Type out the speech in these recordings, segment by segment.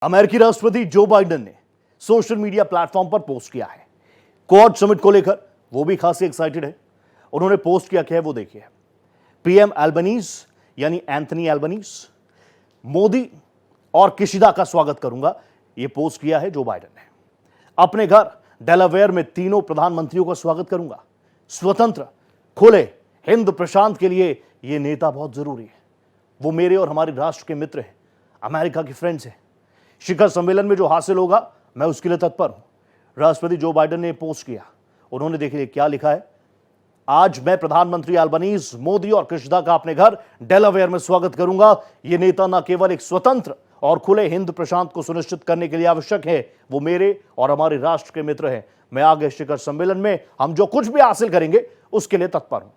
अमेरिकी राष्ट्रपति Joe Biden ने सोशल मीडिया प्लेटफॉर्म पर पोस्ट किया है क्वाड समिट को लेकर। वो भी खासी एक्साइटेड है। उन्होंने पोस्ट किया क्या है वो देखिए। पीएम एल्बनीज यानी एंथनी एल्बनीज, मोदी और किशिदा का स्वागत करूंगा, यह पोस्ट किया है जो बाइडेन ने। अपने घर डेलावेयर में तीनों प्रधानमंत्रियों का स्वागत करूंगा। स्वतंत्र खुले हिंद प्रशांत के लिए यह नेता बहुत जरूरी है। वो मेरे और हमारे राष्ट्र के मित्र हैं, अमेरिका के फ्रेंड्स हैं। शिखर सम्मेलन में जो हासिल होगा मैं उसके लिए तत्पर हूं। राष्ट्रपति जो बाइडेन ने पोस्ट किया। उन्होंने देखिए क्या लिखा है। आज मैं प्रधानमंत्री एल्बनीज, मोदी और किशिदा का अपने घर डेलावेयर में स्वागत करूंगा। यह नेता न केवल एक स्वतंत्र और खुले हिंद प्रशांत को सुनिश्चित करने के लिए आवश्यक है, वो मेरे और हमारे राष्ट्र के मित्र हैं। मैं आगे शिखर सम्मेलन में हम जो कुछ भी हासिल करेंगे उसके लिए तत्पर हूं।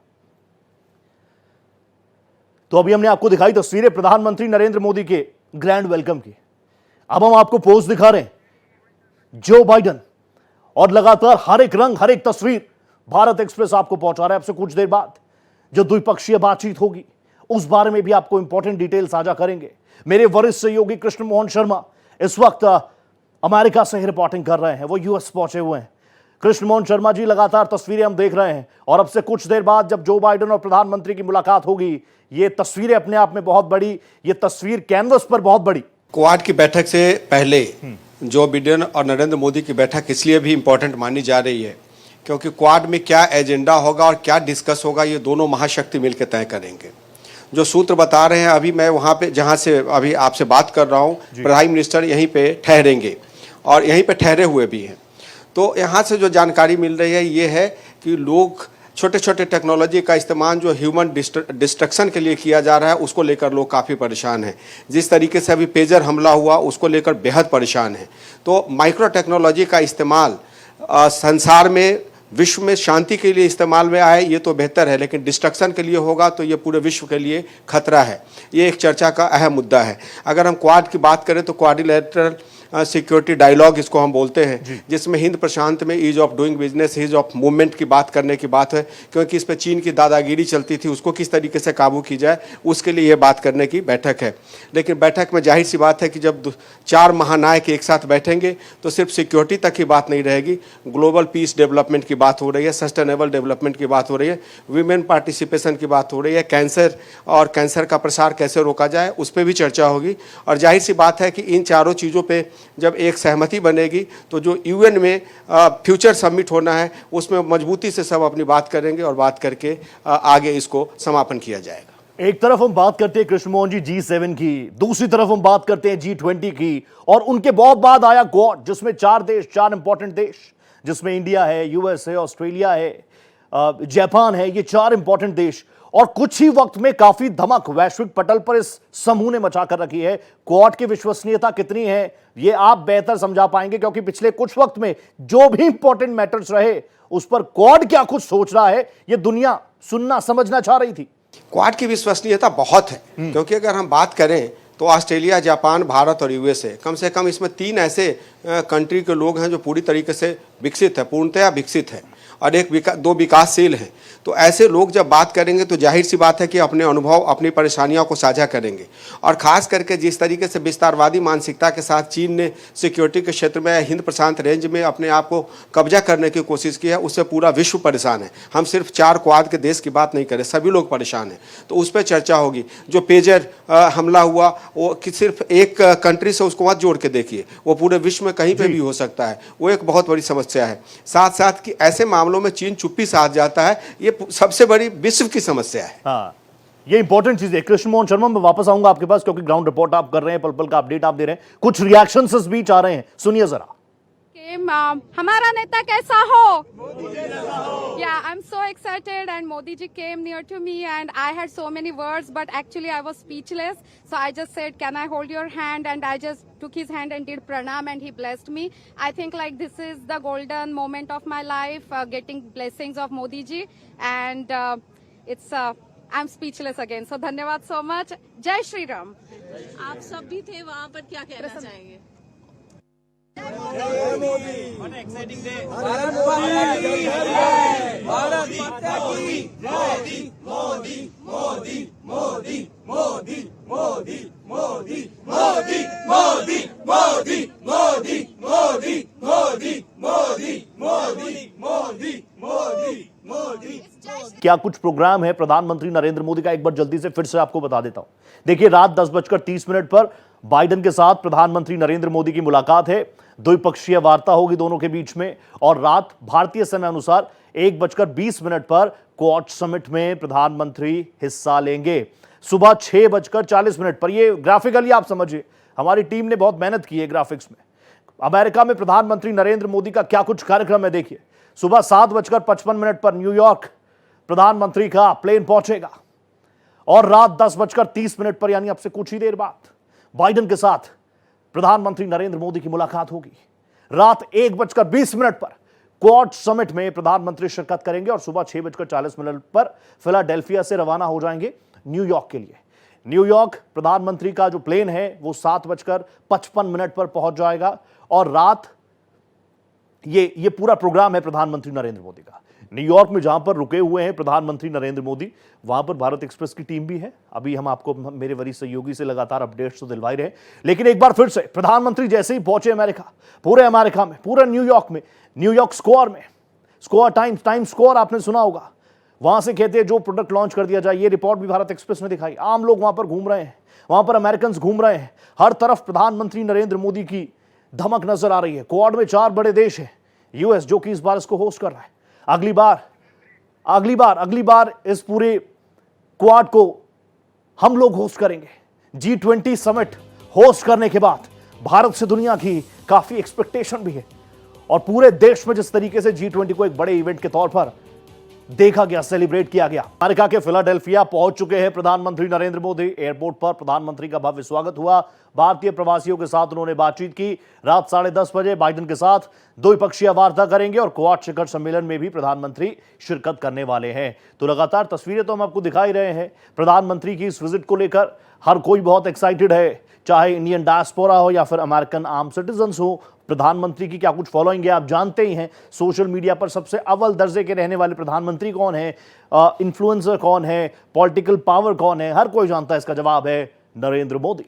तो अभी हमने आपको दिखाई तस्वीरें प्रधानमंत्री नरेंद्र मोदी के ग्रैंड वेलकम की। अब हम आपको पोस्ट दिखा रहे हैं जो बाइडेन, और लगातार हर एक रंग, हर एक तस्वीर भारत एक्सप्रेस आपको पहुंचा रहा है। आपसे कुछ देर बाद जो द्विपक्षीय बातचीत होगी उस बारे में भी आपको इंपॉर्टेंट डिटेल साझा करेंगे। मेरे वरिष्ठ सहयोगी कृष्ण मोहन शर्मा इस वक्त अमेरिका से ही रिपोर्टिंग कर रहे हैं, वो यूएस पहुंचे हुए हैं। कृष्ण मोहन शर्मा जी, लगातार तस्वीरें हम देख रहे हैं और अब से कुछ देर बाद जब जो बाइडेन और प्रधानमंत्री की मुलाकात होगी, ये तस्वीरें अपने आप में बहुत बड़ी, ये तस्वीर कैनवस पर बहुत बड़ी। क्वाड की बैठक से पहले जो बाइडेन और नरेंद्र मोदी की बैठक इसलिए भी इम्पोर्टेंट मानी जा रही है क्योंकि क्वाड में क्या एजेंडा होगा और क्या डिस्कस होगा ये दोनों महाशक्ति मिलकर तय करेंगे। जो सूत्र बता रहे हैं, अभी मैं वहाँ पे जहाँ से अभी आपसे बात कर रहा हूँ, प्राइम मिनिस्टर यहीं पे ठहरेंगे और यहीं पे ठहरे हुए भी हैं। तो यहाँ से जो जानकारी मिल रही है ये है कि लोग छोटे छोटे टेक्नोलॉजी का इस्तेमाल जो ह्यूमन डिस्ट्रक्शन के लिए किया जा रहा है उसको लेकर लोग काफ़ी परेशान हैं। जिस तरीके से अभी पेजर हमला हुआ उसको लेकर बेहद परेशान हैं। तो माइक्रो टेक्नोलॉजी का इस्तेमाल संसार में, विश्व में शांति के लिए इस्तेमाल में आए ये तो बेहतर है, लेकिन डिस्ट्रक्शन के लिए होगा तो ये पूरे विश्व के लिए खतरा है। ये एक चर्चा का अहम मुद्दा है। अगर हम क्वाड की बात करें तो क्वाड्रिलेटरल सिक्योरिटी डायलॉग इसको हम बोलते हैं, जिसमें हिंद प्रशांत में ease of doing business, ease of movement की बात करने की बात है, क्योंकि इस पर चीन की दादागिरी चलती थी, उसको किस तरीके से काबू की जाए उसके लिए ये बात करने की बैठक है। लेकिन बैठक में जाहिर सी बात है कि जब 4 महानायक एक साथ बैठेंगे तो सिर्फ सिक्योरिटी तक की बात नहीं रहेगी, ग्लोबल पीस डेवलपमेंट की बात हो रही है, सस्टेनेबल डेवलपमेंट की बात हो रही है, वीमेन पार्टिसिपेशन की बात हो रही है, कैंसर और कैंसर का प्रसार कैसे रोका जाए उस पर भी चर्चा होगी। और जाहिर सी बात है कि इन चारों चीज़ों पर जब एक सहमति बनेगी तो जो यूएन में फ्यूचर समिट होना है उसमें मजबूती से सब अपनी बात करेंगे और बात करके आगे इसको समापन किया जाएगा। एक तरफ हम बात करते हैं कृष्ण मोहन जी G7 की, दूसरी तरफ हम बात करते हैं G20 की, और उनके बहुत बाद आया क्वाड, जिसमें 4 देश, 4 इंपॉर्टेंट देश, जिसमें इंडिया है, यूएस है, ऑस्ट्रेलिया है, जापान है। ये 4 इंपॉर्टेंट देश, और कुछ ही वक्त में काफी धमक वैश्विक पटल पर इस समूह ने मचा कर रखी है। क्वाड की विश्वसनीयता कितनी है ये आप बेहतर समझा पाएंगे, क्योंकि पिछले कुछ वक्त में जो भी इंपॉर्टेंट मैटर्स रहे उस पर क्वाड क्या कुछ सोच रहा है ये दुनिया सुनना समझना चाह रही थी। क्वाड की विश्वसनीयता बहुत है, क्योंकि अगर हम बात करें तो ऑस्ट्रेलिया, जापान, भारत और यूएसए, कम से कम इसमें 3 ऐसे कंट्री के लोग हैं जो पूरी तरीके से विकसित है, पूर्णतया विकसित है, और 2 विकासशील हैं। तो ऐसे लोग जब बात करेंगे तो जाहिर सी बात है कि अपने अनुभव, अपनी परेशानियों को साझा करेंगे। और ख़ास करके जिस तरीके से विस्तारवादी मानसिकता के साथ चीन ने सिक्योरिटी के क्षेत्र में, हिंद प्रशांत रेंज में अपने आप को कब्जा करने की कोशिश की है, उससे पूरा विश्व परेशान है। हम सिर्फ 4 क्वाड के देश की बात नहीं करें, सभी लोग परेशान हैं। तो उस पर चर्चा होगी। जो पेजर हमला हुआ वो कि सिर्फ एक कंट्री से उसको मत जोड़ के देखिए, वो पूरे विश्व में कहीं पर भी हो सकता है। वो एक बहुत बड़ी समस्या है। साथ साथ कि ऐसे मामलों में चीन चुप्पी साध जाता है, ये सबसे बड़ी विश्व की समस्या है। हाँ, ये इंपॉर्टेंट चीज है। कृष्ण मोहन शर्मा, मैं वापस आऊंगा आपके पास, क्योंकि ग्राउंड रिपोर्ट आप कर रहे हैं, पल पल का अपडेट आप दे रहे हैं, कुछ रिएक्शंस इस बीच आ रहे हैं, सुनिए जरा। हमारा नेता कैसा हो? Yeah, I'm so excited, and Modi ji came near to me and I had so many words, but actually I was speechless. So I just said, can I hold your hand? And I just took his hand and did pranam, and he blessed me. I think like this is the golden moment of my life, getting blessings of Modi ji, and I'm speechless again. So dhanyawad so much. Jai Shri Ram. आप सब भी थे वहाँ पर, क्या कहना चाहेंगे? What an exciting day! Bharat माता की जय! भारत माता की जय! मोदी मोदी मोदी मोदी मोदी मोदी मोदी मोदी मोदी मोदी मोदी मोदी मोदी मोदी मोदी मोदी मोदी मोदी। क्या कुछ प्रोग्राम है प्रधानमंत्री नरेंद्र मोदी का, एक बार जल्दी से फिर से आपको बता देता हूं। देखिए, रात 10:30 पर बाइडेन के साथ प्रधानमंत्री नरेंद्र मोदी की मुलाकात है, द्विपक्षीय वार्ता होगी दोनों के बीच में। और रात भारतीय समय अनुसार 1:20 पर क्वाड समिट में प्रधानमंत्री हिस्सा लेंगे। सुबह 6:40 पर, ये ग्राफिकली आप समझिए, हमारी टीम ने बहुत मेहनत की है ग्राफिक्स में। अमेरिका में प्रधानमंत्री नरेंद्र मोदी का क्या कुछ कार्यक्रम है, देखिए। सुबह 7:55 पर न्यूयॉर्क प्रधानमंत्री का प्लेन पहुंचेगा और रात 10:30 पर, यानी अब से कुछ ही देर बाद, बाइडेन के साथ प्रधानमंत्री नरेंद्र मोदी की मुलाकात होगी। रात 1:20 पर क्वाड समिट में प्रधानमंत्री शिरकत करेंगे और सुबह 6:40 पर फिलाडेल्फिया से रवाना हो जाएंगे न्यूयॉर्क के लिए। न्यूयॉर्क प्रधानमंत्री का जो प्लेन है वो 7:55 पर पहुंच जाएगा और रात ये पूरा प्रोग्राम है प्रधानमंत्री नरेंद्र मोदी का। न्यूयॉर्क में जहां पर रुके हुए हैं प्रधानमंत्री नरेंद्र मोदी, वहां पर भारत एक्सप्रेस की टीम भी है। अभी हम आपको मेरे वरिष्ठ सहयोगी से लगातार अपडेट्स तो दिलवाई रहे, लेकिन एक बार फिर से प्रधानमंत्री जैसे ही पहुंचे अमेरिका, पूरे अमेरिका में, पूरे न्यूयॉर्क में, न्यूयॉर्क स्क्वायर में, स्क्वायर टाइम्स स्क्वायर आपने सुना होगा, वहां से कहते हैं जो प्रोडक्ट लॉन्च कर दिया जाए। ये रिपोर्ट भी भारत एक्सप्रेस ने दिखाई। आम लोग वहां पर घूम रहे हैं, वहां पर अमेरिकन घूम रहे हैं, हर तरफ प्रधानमंत्री नरेंद्र मोदी की धमक नजर आ रही है। क्वाड में 4 बड़े देश हैं, यूएस जो कि इस बार इसको होस्ट कर रहा है। अगली बार इस पूरे क्वाड को हम लोग होस्ट करेंगे। G20 समिट होस्ट करने के बाद भारत से दुनिया की काफी एक्सपेक्टेशन भी है और पूरे देश में जिस तरीके से G20 को एक बड़े इवेंट के तौर पर देखा गया, सेलिब्रेट किया गया। अमेरिका के फिलाडेल्फिया पहुंच चुके हैं प्रधानमंत्री नरेंद्र मोदी। एयरपोर्ट पर प्रधानमंत्री का भव्य स्वागत हुआ। भारतीय प्रवासियों के साथ उन्होंने बातचीत की। रात 10:30 बजे बाइडेन के साथ द्विपक्षीय वार्ता करेंगे और क्वाड शिखर सम्मेलन में भी प्रधानमंत्री शिरकत करने वाले हैं। तो लगातार तस्वीरें तो हम आपको दिखा ही रहे हैं प्रधानमंत्री की इस विजिट को लेकर। हर कोई बहुत एक्साइटेड है, चाहे इंडियन डायस्पोरा हो या फिर अमेरिकन आर्म सिटीजन्स हो। प्रधानमंत्री की क्या कुछ फॉलोइंग है आप जानते ही हैं। सोशल मीडिया पर सबसे अव्वल दर्जे के रहने वाले प्रधानमंत्री कौन है, इन्फ्लुएंसर कौन है, पॉलिटिकल पावर कौन है, हर कोई जानता है। इसका जवाब है नरेंद्र मोदी।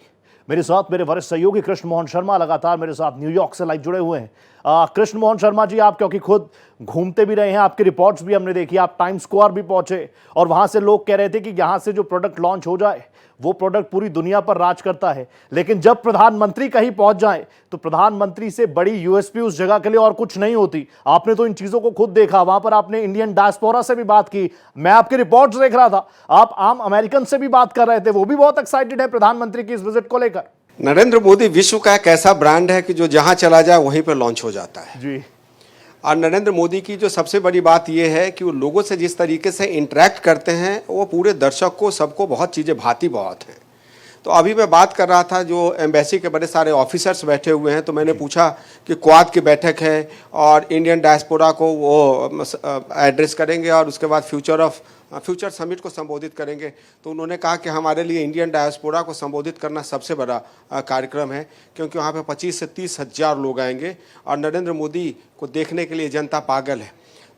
मेरे साथ मेरे वरिष्ठ सहयोगी कृष्ण मोहन शर्मा लगातार मेरे साथ न्यूयॉर्क से लाइव जुड़े हुए हैं। कृष्ण मोहन शर्मा जी, आप क्योंकि खुद घूमते भी रहे हैं, आपकी रिपोर्ट्स भी हमने देखी, आप टाइम्स स्क्वायर भी पहुंचे और वहां से लोग कह रहे थे कि यहां से जो प्रोडक्ट लॉन्च हो जाए वो प्रोडक्ट पूरी दुनिया पर राज करता है। लेकिन जब प्रधानमंत्री कहीं पहुंच जाए तो प्रधानमंत्री से बड़ी यूएसपी उस जगह के लिए और कुछ नहीं होती। आपने तो इन चीजों को खुद देखा, वहां पर आपने इंडियन डायस्पोरा से भी बात की, मैं आपकी रिपोर्ट्स देख रहा था, आप आम अमेरिकन से भी बात कर रहे थे, वो भी बहुत एक्साइटेड है प्रधानमंत्री की इस विजिट को लेकर। नरेंद्र मोदी विश्व का एक ऐसा ब्रांड है कि जो जहां चला जाए वहीं पर लॉन्च हो जाता है जी। और नरेंद्र मोदी की जो सबसे बड़ी बात यह है कि वो लोगों से जिस तरीके से इंटरेक्ट करते हैं वो पूरे दर्शक को, सबको बहुत चीज़ें भाती बहुत हैं। तो अभी मैं बात कर रहा था, जो एम्बेसी के बड़े सारे ऑफिसर्स बैठे हुए हैं, तो मैंने पूछा कि क्वाड की बैठक है और इंडियन डायस्पोरा को वो एड्रेस करेंगे और उसके बाद फ्यूचर समिट को संबोधित करेंगे। तो उन्होंने कहा कि हमारे लिए इंडियन डायस्पोरा को संबोधित करना सबसे बड़ा कार्यक्रम है, क्योंकि वहाँ पे 25 से 30 हज़ार लोग आएंगे और नरेंद्र मोदी को देखने के लिए जनता पागल है।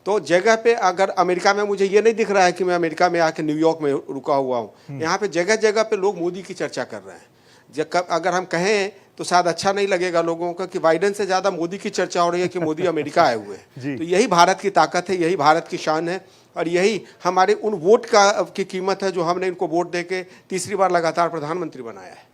तो जगह पे, अगर अमेरिका में मुझे ये नहीं दिख रहा है कि मैं अमेरिका में आके न्यूयॉर्क में रुका हुआ हूँ, यहाँ पे जगह जगह पे लोग मोदी की चर्चा कर रहे हैं। अगर हम कहें तो शायद अच्छा नहीं लगेगा लोगों को कि बाइडेन से ज़्यादा मोदी की चर्चा हो रही है कि मोदी अमेरिका आए हुए हैं। तो यही भारत की ताकत है, यही भारत की शान है और यही हमारे उन वोट की कीमत है जो हमने इनको वोट दे के तीसरी बार लगातार प्रधानमंत्री बनाया है।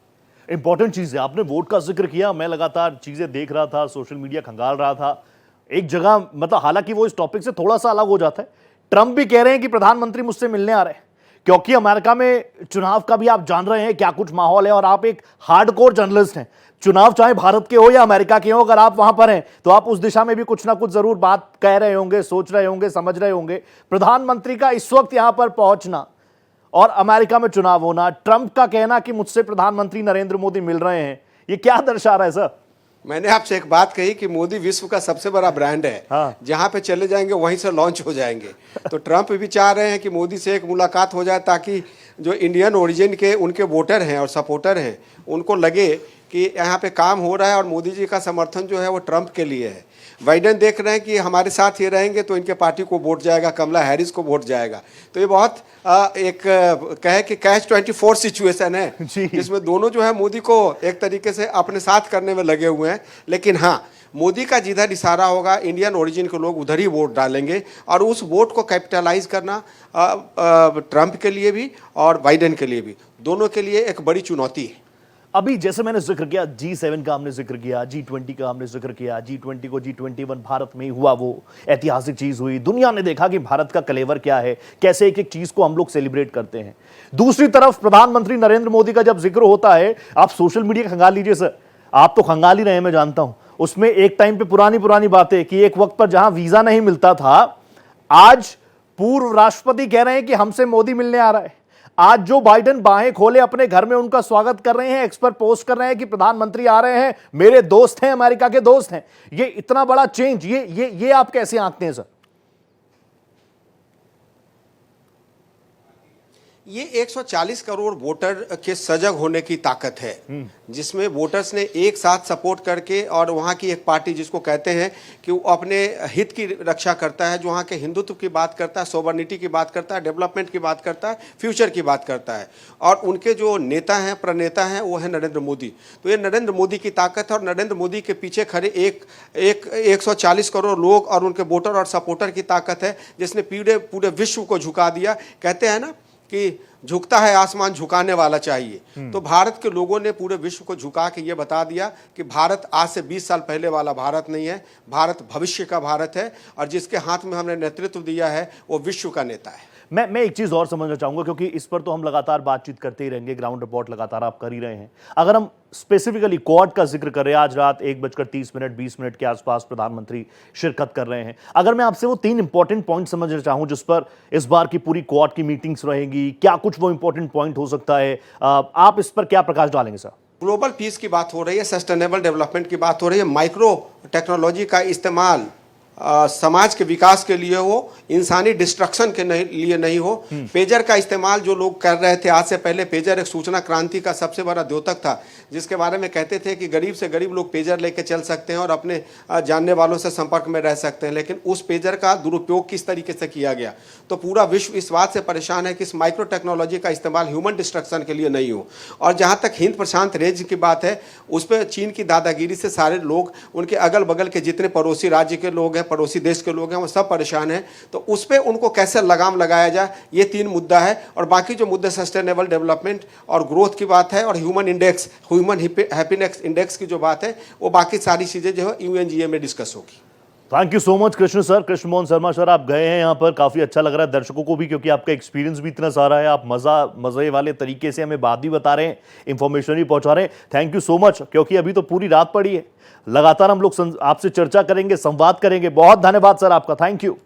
इंपॉर्टेंट चीज़ है, आपने वोट का जिक्र किया, मैं लगातार चीज़ें देख रहा था, सोशल मीडिया खंगाल रहा था। एक जगह, मतलब हालांकि वो इस टॉपिक से थोड़ा सा अलग हो जाता है, ट्रंप भी कह रहे हैं कि प्रधानमंत्री मुझसे मिलने आ रहे हैं, क्योंकि अमेरिका में चुनाव का भी आप जान रहे हैं क्या कुछ माहौल है और आप एक हार्डकोर जर्नलिस्ट हैं। चुनाव चाहे भारत के हो या अमेरिका के हो, अगर आप वहां पर हैं तो आप उस दिशा में भी कुछ ना कुछ जरूर बात कह रहे होंगे, सोच रहे होंगे, समझ रहे होंगे। प्रधानमंत्री का इस वक्त यहां पर पहुंचना और अमेरिका में चुनाव होना, ट्रंप का कहना कि मुझसे प्रधानमंत्री नरेंद्र मोदी मिल रहे हैं, ये क्या दर्शा रहा है सर? मैंने आपसे एक बात कही कि मोदी विश्व का सबसे बड़ा ब्रांड है। हाँ। जहां पे चले जाएंगे वहीं से लॉन्च हो जाएंगे। तो ट्रंप भी चाह रहे हैं कि मोदी से एक मुलाकात हो जाए ताकि जो इंडियन ओरिजिन के उनके वोटर हैं और सपोर्टर हैं उनको लगे कि यहाँ पे काम हो रहा है और मोदी जी का समर्थन जो है वो ट्रंप के लिए है। बाइडेन देख रहे हैं कि हमारे साथ ये रहेंगे तो इनके पार्टी को वोट जाएगा, कमला हैरिस को वोट जाएगा। तो ये बहुत एक कहे कि कैच 24 सिचुएशन है जिसमें दोनों जो है मोदी को एक तरीके से अपने साथ करने में लगे हुए हैं। लेकिन हाँ, मोदी का जिधर इशारा होगा इंडियन ओरिजिन के लोग उधर ही वोट डालेंगे और उस वोट को कैपिटलाइज करना ट्रंप के लिए भी और बाइडेन के लिए भी, दोनों के लिए एक बड़ी चुनौती है। अभी जैसे मैंने जिक्र किया G7 का हमने जिक्र किया, G20 का हमने जिक्र किया, G20 को G21 भारत में ही हुआ, वो ऐतिहासिक चीज हुई। दुनिया ने देखा कि भारत का कलेवर क्या है, कैसे एक एक चीज को हम लोग सेलिब्रेट करते हैं। दूसरी तरफ प्रधानमंत्री नरेंद्र मोदी का जब जिक्र होता है, आप सोशल मीडिया खंगाल लीजिए सर, आप तो खंगाल ही रहे हैं, मैं जानता हूं। उसमें एक टाइम पे पुरानी बातें कि एक वक्त पर जहां वीजा नहीं मिलता था, आज पूर्व राष्ट्रपति कह रहे हैं कि हमसे मोदी मिलने आ रहा है। आज जो बाइडेन बाहें खोले अपने घर में उनका स्वागत कर रहे हैं, एक्स पर पोस्ट कर रहे हैं कि प्रधानमंत्री आ रहे हैं, मेरे दोस्त हैं, अमेरिका के दोस्त हैं। ये इतना बड़ा चेंज, ये आप कैसे आंकते हैं सर? ये 140 करोड़ वोटर के सजग होने की ताकत है, जिसमें वोटर्स ने एक साथ सपोर्ट करके, और वहाँ की एक पार्टी जिसको कहते हैं कि वो अपने हित की रक्षा करता है, जो वहाँ के हिंदुत्व की बात करता है, सोवर्निटी की बात करता है, डेवलपमेंट की बात करता है, फ्यूचर की बात करता है, और उनके जो नेता हैं, प्रणेता हैं, वो है नरेंद्र मोदी। तो ये नरेंद्र मोदी की ताकत है और नरेंद्र मोदी के पीछे खड़े 140 करोड़ लोग और उनके वोटर और सपोर्टर की ताकत है, जिसने पूरे विश्व को झुका दिया। कहते हैं ना कि झुकता है आसमान, झुकाने वाला चाहिए। तो भारत के लोगों ने पूरे विश्व को झुका के ये बता दिया कि भारत आज से 20 साल पहले वाला भारत नहीं है, भारत भविष्य का भारत है, और जिसके हाथ में हमने नेतृत्व दिया है वो विश्व का नेता है। मैं एक चीज और समझना चाहूंगा, क्योंकि इस पर तो हम लगातार बातचीत करते ही रहेंगे, ग्राउंड रिपोर्ट लगातार आप कर ही रहे हैं। अगर हम स्पेसिफिकली क्वाड का जिक्र करें, आज रात 1:30 के आसपास प्रधानमंत्री शिरकत कर रहे हैं। अगर मैं आपसे वो 3 इंपॉर्टेंट पॉइंट समझना चाहूं जिस पर इस बार की पूरी क्वाड की मीटिंग्स रहेंगी, क्या कुछ वो इंपॉर्टेंट पॉइंट हो सकता है, आप इस पर क्या प्रकाश डालेंगे सर? ग्लोबल पीस की बात हो रही है, सस्टेनेबल डेवलपमेंट की बात हो रही है, माइक्रो टेक्नोलॉजी का इस्तेमाल समाज के विकास के लिए हो, इंसानी डिस्ट्रक्शन के लिए नहीं हो। पेजर का इस्तेमाल जो लोग कर रहे थे आज से पहले, पेजर एक सूचना क्रांति का सबसे बड़ा द्योतक था, जिसके बारे में कहते थे कि गरीब से गरीब लोग पेजर लेके चल सकते हैं और अपने जानने वालों से संपर्क में रह सकते हैं। लेकिन उस पेजर का दुरुपयोग किस तरीके से किया गया, तो पूरा विश्व इस बात से परेशान है कि इस माइक्रो टेक्नोलॉजी का इस्तेमाल ह्यूमन डिस्ट्रक्शन के लिए नहीं हो। और जहाँ तक हिंद प्रशांत रेंज की बात है, उस पर चीन की दादागिरी से सारे लोग, उनके अगल बगल के जितने पड़ोसी राज्य के लोग हैं, पड़ोसी देश के लोग हैं, वो सब परेशान हैं। तो उस पर उनको कैसे लगाम लगाया जाए, ये 3 मुद्दा है। और बाकी जो मुद्दे सस्टेनेबल डेवलपमेंट और ग्रोथ की बात है, और ह्यूमन हैप्पीनेस इंडेक्स की जो बात है, वो बाकी सारी चीजें जो है UNGA में डिस्कस होगी। Thank you so much Krishna sir, Krishna Mohan Sharma sir, आप गए हैं यहाँ पर, काफी अच्छा लग रहा है दर्शकों को भी, क्योंकि आपका एक्सपीरियंस भी इतना सारा है, आप मजे वाले तरीके से हमें बात भी बता रहे हैं, इंफॉर्मेशन भी पहुंचा रहे हैं। थैंक यू सो मच, क्योंकि अभी तो पूरी रात पड़ी है, लगातार हम लोग आपसे चर्चा करेंगे, संवाद करेंगे। बहुत धन्यवाद सर आपका, थैंक यू।